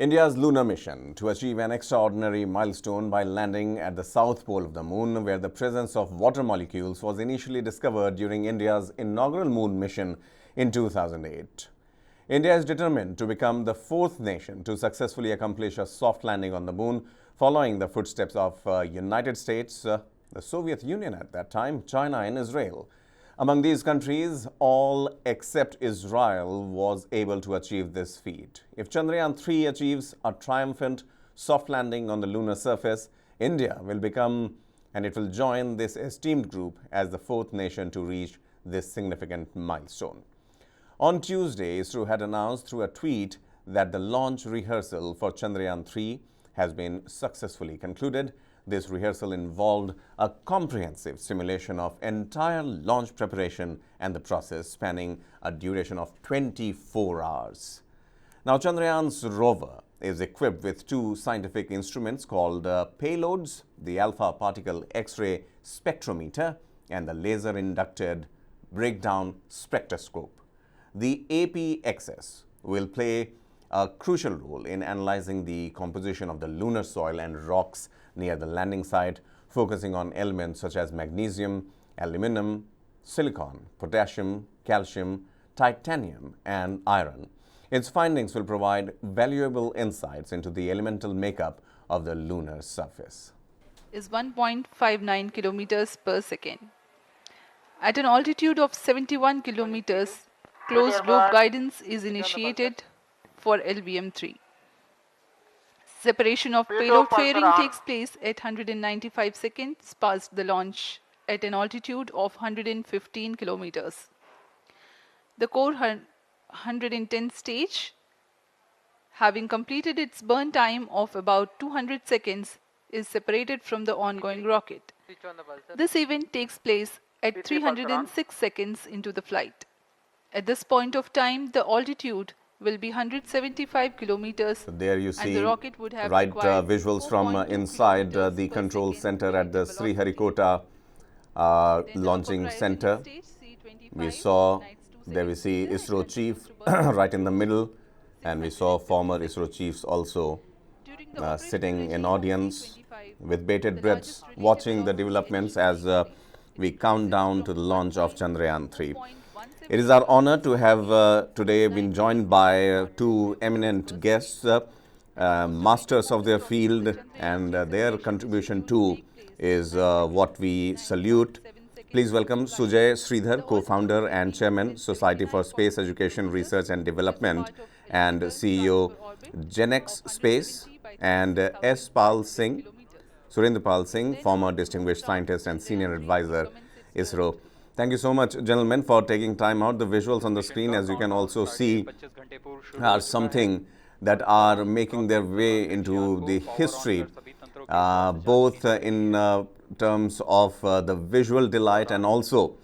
India's lunar mission to achieve an extraordinary milestone by landing at the south pole of the moon, where the presence of water molecules was initially discovered during India's inaugural moon mission in 2008. India is determined to become the fourth nation to successfully accomplish a soft landing on the moon, following the footsteps of United States, the Soviet Union at that time, China and Israel. Among these countries, all except Israel was able to achieve this feat. If Chandrayaan-3 achieves a triumphant soft landing on the lunar surface, India will become and it will join this esteemed group as the fourth nation to reach this significant milestone. On Tuesday, ISRO had announced through a tweet that the launch rehearsal for Chandrayaan-3 has been successfully concluded. This rehearsal involved a comprehensive simulation of entire launch preparation and the process spanning a duration of 24 hours. Now, Chandrayaan's rover is equipped with two scientific instruments called payloads, the alpha particle X-ray spectrometer and the laser-inducted breakdown spectroscope. The APXS will play a crucial role in analyzing the composition of the lunar soil and rocks near the landing site, focusing on elements such as magnesium, aluminum, silicon, potassium, calcium, titanium, and iron. Its findings will provide valuable insights into the elemental makeup of the lunar surface. Is 1.59 kilometers per second. At an altitude of 71 kilometers, closed loop guidance is initiated for LVM-3. Separation of payload fairing takes place at 195 seconds past the launch at an altitude of 115 kilometers. The core 110 stage, having completed its burn time of about 200 seconds, is separated from the ongoing rocket. This event takes place at 306 seconds into the flight. At this point of time, the altitude will be 175 kilometers. So there you see the rocket would have visuals from inside the control center at the Sriharikota launching center. We saw, there we see ISRO chief right in the middle, and we saw former ISRO chiefs also sitting in audience with bated breaths, watching the developments as we count down to the launch of Chandrayaan-3. It is our honor to have today been joined by two eminent guests, masters of their field, and their contribution too is what we salute. Please welcome Sujay Sridhar, co-founder and chairman, Society for Space Education, Research and Development, and CEO, Genex Space, and S. Pal Singh, Surendra Pal Singh, former distinguished scientist and senior advisor, ISRO. Thank you so much, gentlemen, for taking time out. The visuals on the screen, as you can also see, are something that are making their way into the history, both in terms of the visual delight and also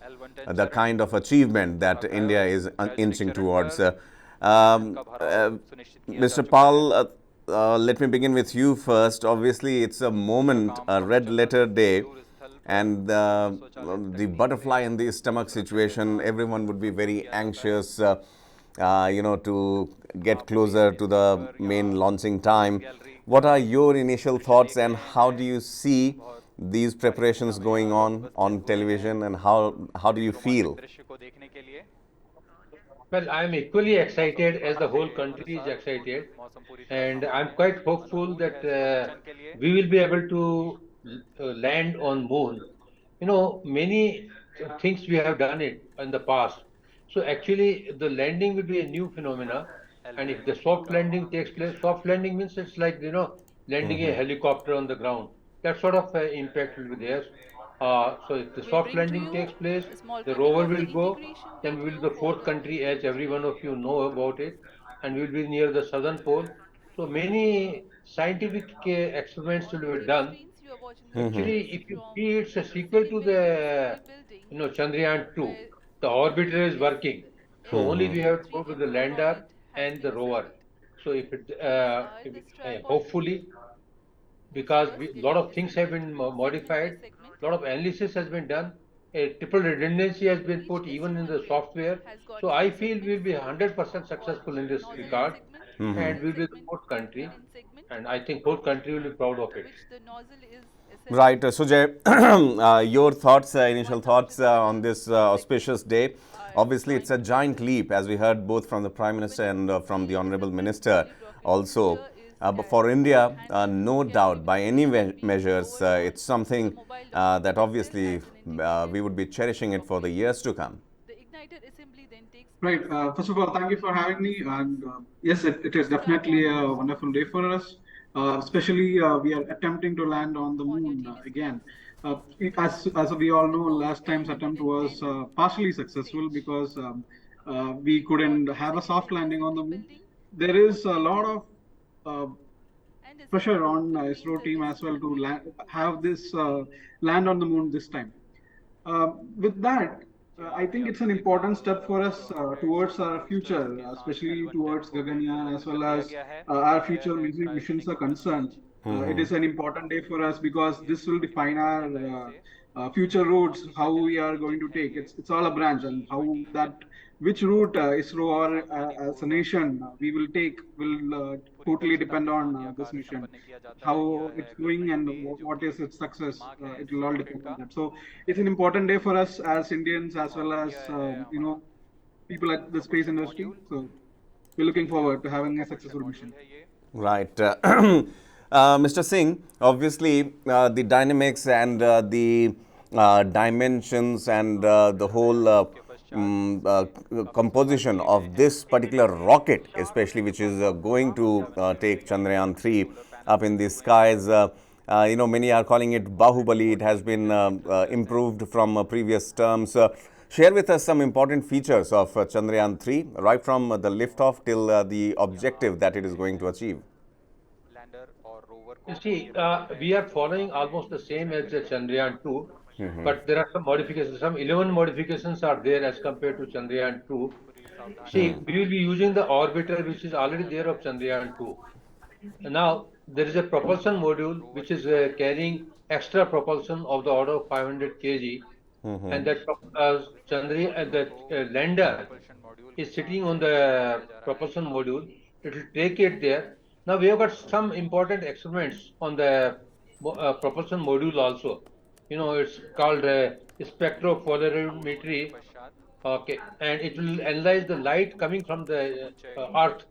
the kind of achievement that India is inching towards. Mr. Pal, let me begin with you first. Obviously, it's a moment, a red letter day, and the butterfly in the stomach situation, everyone would be very anxious, to get closer to the main launching time. What are your initial thoughts, and how do you see these preparations going on television, and how do you feel? Well, I'm equally excited as the whole country is excited, and I'm quite hopeful that we will be able to land on moon. Many things we have done it in the past. So actually, the landing will be a new phenomena. And if the soft landing takes place, soft landing means it's like, landing a helicopter on the ground. That sort of impact will be there. So if the soft landing takes place, the rover will go, then we will be the fourth country, as every one of you know about it, and we will be near the southern pole. So many scientific experiments will be done. Actually, if you see, it's a sequel to the, Chandrayaan-2. The orbiter is working. So only we have to go to the lander and the rover. So hopefully, because a lot of things have been modified, a lot of analysis has been done, a triple redundancy has been put even in the software. So I feel we'll be 100% successful in this regard. and we'll be the fourth country, and I think fourth country will be proud of it. Right, Sujay, your thoughts, initial thoughts on this auspicious day. Obviously, it's a giant leap, as we heard both from the Prime Minister and from the Honorable Minister also. But for India, no doubt, by any measures, it's something that obviously we would be cherishing it for the years to come. Right. First of all, thank you for having me. And yes, it is definitely a wonderful day for us. Especially, we are attempting to land on the moon again. As we all know, last time's attempt was partially successful because we couldn't have a soft landing on the moon. There is a lot of uh, pressure on ISRO team as well to have this land on the moon this time. With that, I think it's an important step for us towards our future, especially towards Gaganyaan as well as our future missions are concerned. It is an important day for us because this will define our future routes, how we are going to take. It's all a branch, and how that which route ISRO or as a nation we will take will totally depend on this mission. How it's going and what is its success, it will all depend on that. So it's an important day for us as Indians as well as people at the space industry. So we're looking forward to having a successful mission. Right. Mr. Singh, obviously the dynamics and the dimensions and the whole composition of this particular rocket, especially which is going to take Chandrayaan-3 up in the skies. Many are calling it Bahubali. It has been improved from previous terms. Share with us some important features of Chandrayaan-3, right from the liftoff till the objective that it is going to achieve. You see, we are following almost the same as the Chandrayaan-2, but there are some modifications. Some 11 modifications are there as compared to Chandrayaan-2. See, we will be using the orbiter which is already there of Chandrayaan-2. Now, there is a propulsion module which is carrying extra propulsion of the order of 500 kg, and that the lander is sitting on the propulsion module. It will take it there. Now we have got some important experiments on the propulsion module also. It's called spectropolarimetry. Okay, and it will analyze the light coming from the Earth.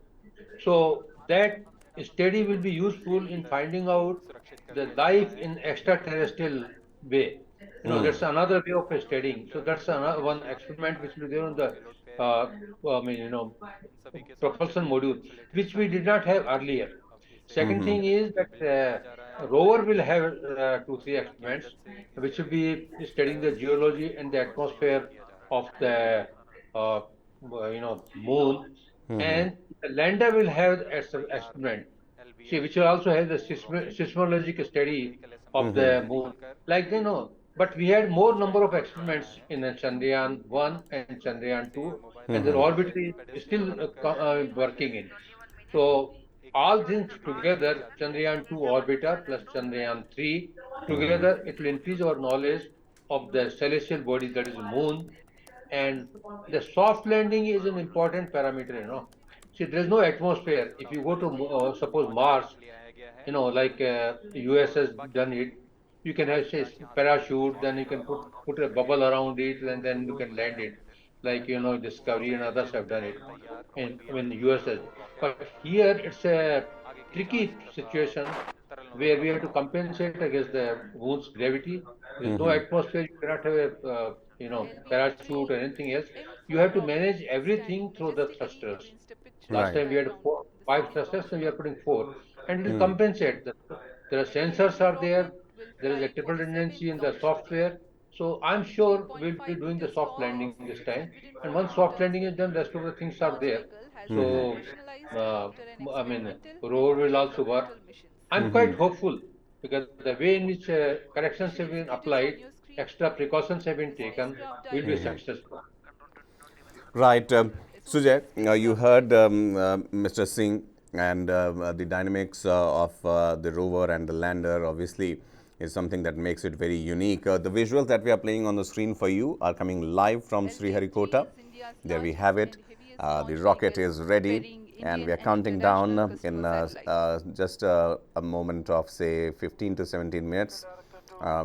So that study will be useful in finding out the life in extraterrestrial way. That's another way of studying. So that's another one experiment which will be there on the propulsion module, which we did not have earlier. Second thing is that rover will have 2, 3 experiments, which will be studying the geology and the atmosphere of the moon, and the lander will have experiment, which will also have the seismologic study of the moon. But we had more number of experiments in Chandrayaan-1 and Chandrayaan-2, and the orbiter is still working in. So all things together, Chandrayaan-2 orbiter plus Chandrayaan-3, together it will increase our knowledge of the celestial body that is the moon. And the soft landing is an important parameter. See, there is no atmosphere. If you go to suppose Mars, like US has done it, you can have say parachute, then you can put a bubble around it, and then you can land it. Like Discovery and others have done it, and when the US has. But here it's a tricky situation where we have to compensate against the moon's gravity. There is no atmosphere. You cannot have a parachute or anything else. You have to manage everything through the thrusters. Last time we had 5 thrusters, so we are putting 4, and it will compensate. There are sensors are there. There is a triple redundancy in the software. So I'm sure we'll be doing the soft landing this time. And once soft landing is done, rest of the things are there. So rover will also work. I'm quite hopeful because the way in which corrections have been applied, extra precautions have been taken, will be successful. Right. Sujay, you heard Mr. Singh, and the dynamics of the rover and the lander obviously is something that makes it very unique. The visuals that we are playing on the screen for you are coming live from Sriharikota. There we have it. The rocket is ready, and we Indian are and counting down international in customer satellites. just a moment of say 15 to 17 minutes.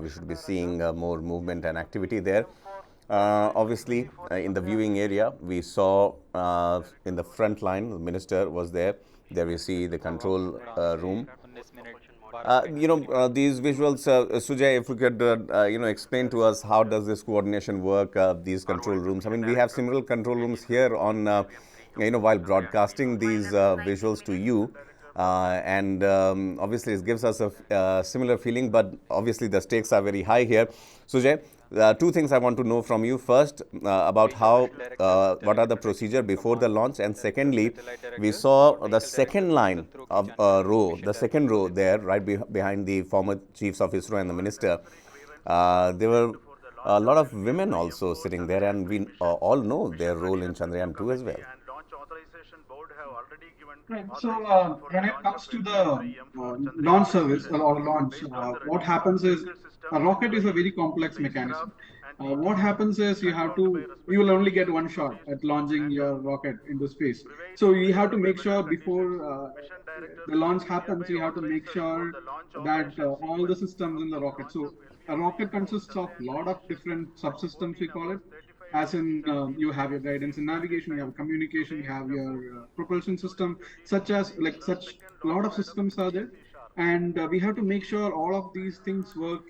We should be seeing more movement and activity there. Obviously, in the viewing area, we saw in the front line, the minister was there. There we see the control room. These visuals, Sujay, if you could, explain to us how does this coordination work, these control rooms. I mean, we have similar control rooms here on, while broadcasting these visuals to you. And obviously, it gives us a similar feeling, but obviously, the stakes are very high here. Sujay, two things I want to know from you. First, about how, what are the procedure before the launch, and secondly, we saw the second line of row, the second row there, right behind the former chiefs of ISRO and the minister. There were a lot of women also sitting there, and we all know their role in Chandrayaan-2 as well. Right. So when it comes to the launch service or launch, what happens is a rocket is a very complex mechanism. What happens is you will only get one shot at launching your rocket into space. So you have to make sure before the launch happens, you have to make sure that all the systems in the rocket. So a rocket consists of a lot of different subsystems, we call it, as in you have your guidance and navigation, you have communication, you have your propulsion system, such a lot of systems are there, and we have to make sure all of these things work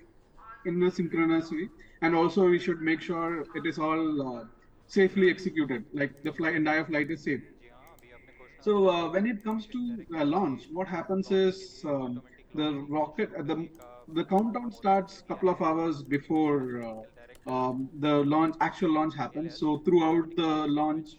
in a synchronous way, and also we should make sure it is all safely executed, like the entire flight is safe. So when it comes to launch, what happens is the rocket, the countdown starts a couple of hours before the actual launch happens. So throughout the launch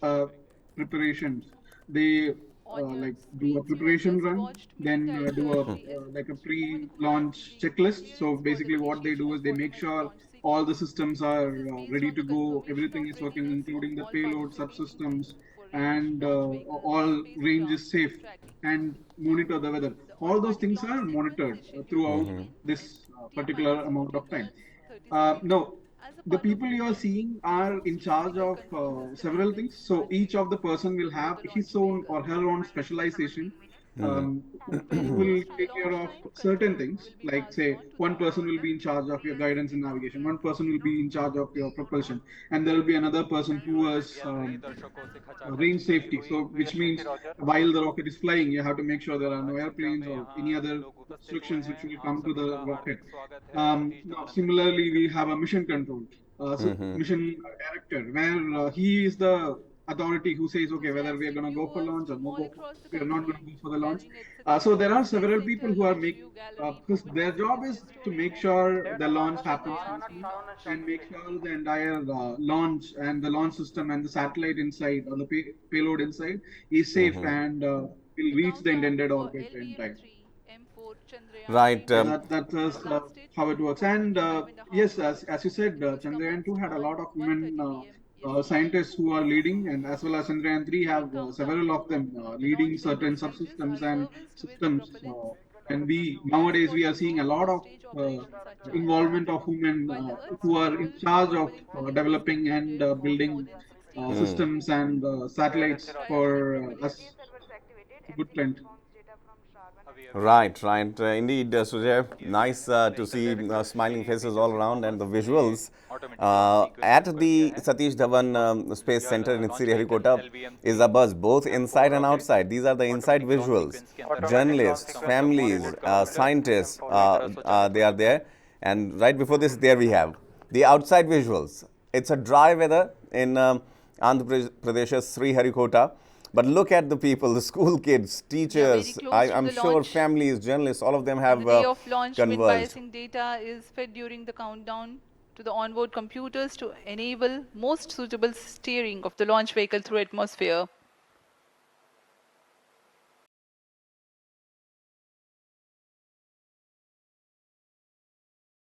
preparations, they like Audience, do a means you have preparation just run, watched Mission then do a Tiger 3 as like a one of the pre-launch checklist. So years for the basically, what they initiation do of is they make automated sure launch all the sequence. systems are This is based ready on to the go, confirmation everything of is working, readiness of including the all payload participating subsystems, crew for and launch vehicles and all range is spacecraft safe, tracking. and monitor the weather. The All those automatic things launch are sequence monitored is scheduled to throughout begin at this T particular minus amount 40 of time. minutes 30 seconds. No, As a the part of people you are movement, seeing the are in first charge physical of control system several elements things. So are each of the changed person will for have the his launch own vehicle. or her own specialization. When Who it will goes from take care launch of time, certain control things, will be like passed say on to the one person will operator be in charge of who your is guidance and navigation, the one person will be in charge of your propulsion, and there will be another person who is range safety. So, which means while the rocket is flying, you have to make sure there are no airplanes or any other obstructions which will come to the rocket. Now, similarly, we have a mission control, mission director, where he is the authority who says, okay, whether we are enthusiastic going to go for viewers launch or from no all go for, across the we are not going to country go for the launch. gathering at So Satish there are Dhawan Space several people Center who are Launch View Gallery for because their job participants is to to make enjoy sure the launch how happens Chandrayaan 3 smoothly launched. and make sure the entire launch and the launch system and the satellite inside or the payload inside is safe and will The reach the countdown intended for orbit in time. LVM-3 M4 Right. Chandrayaan-3 So mission that's has last how it stated works. for And 25.5 yes, as you hours. said, It was Chandrayaan 2 commenced had a lot on of women 1:30 p.m. yesterday. scientists who are leading, and as well as Chandrayaan 3 During have countdown, several of them the launch leading certain vehicle's engines are subsystems and serviced with systems. propellants. And we Once nowadays we are seeing a post-stage lot of stage uh, operations are charged. involvement of women While the Earth's who are in typical charge of propellant filling is developing and completed of more building than 60 hours systems and satellites prior to the for propellant. us. Good trend. Right, right. Indeed, Sujay, nice to see smiling faces all around, and the visuals at the Satish Dhawan Space Center in Sriharikota is a buzz, both inside and outside. These are the inside visuals. Journalists, families, scientists, they are there. And right before this, there we have the outside visuals. It's a dry weather in Andhra Pradesh's Sriharikota. But look at the people, the school kids, We are very teachers, close to I'm the sure launch. families, journalists, all of them On the have day of launch, wind converged. biasing data is fed during the countdown to the onboard computers to enable most suitable steering of the launch vehicle through atmosphere.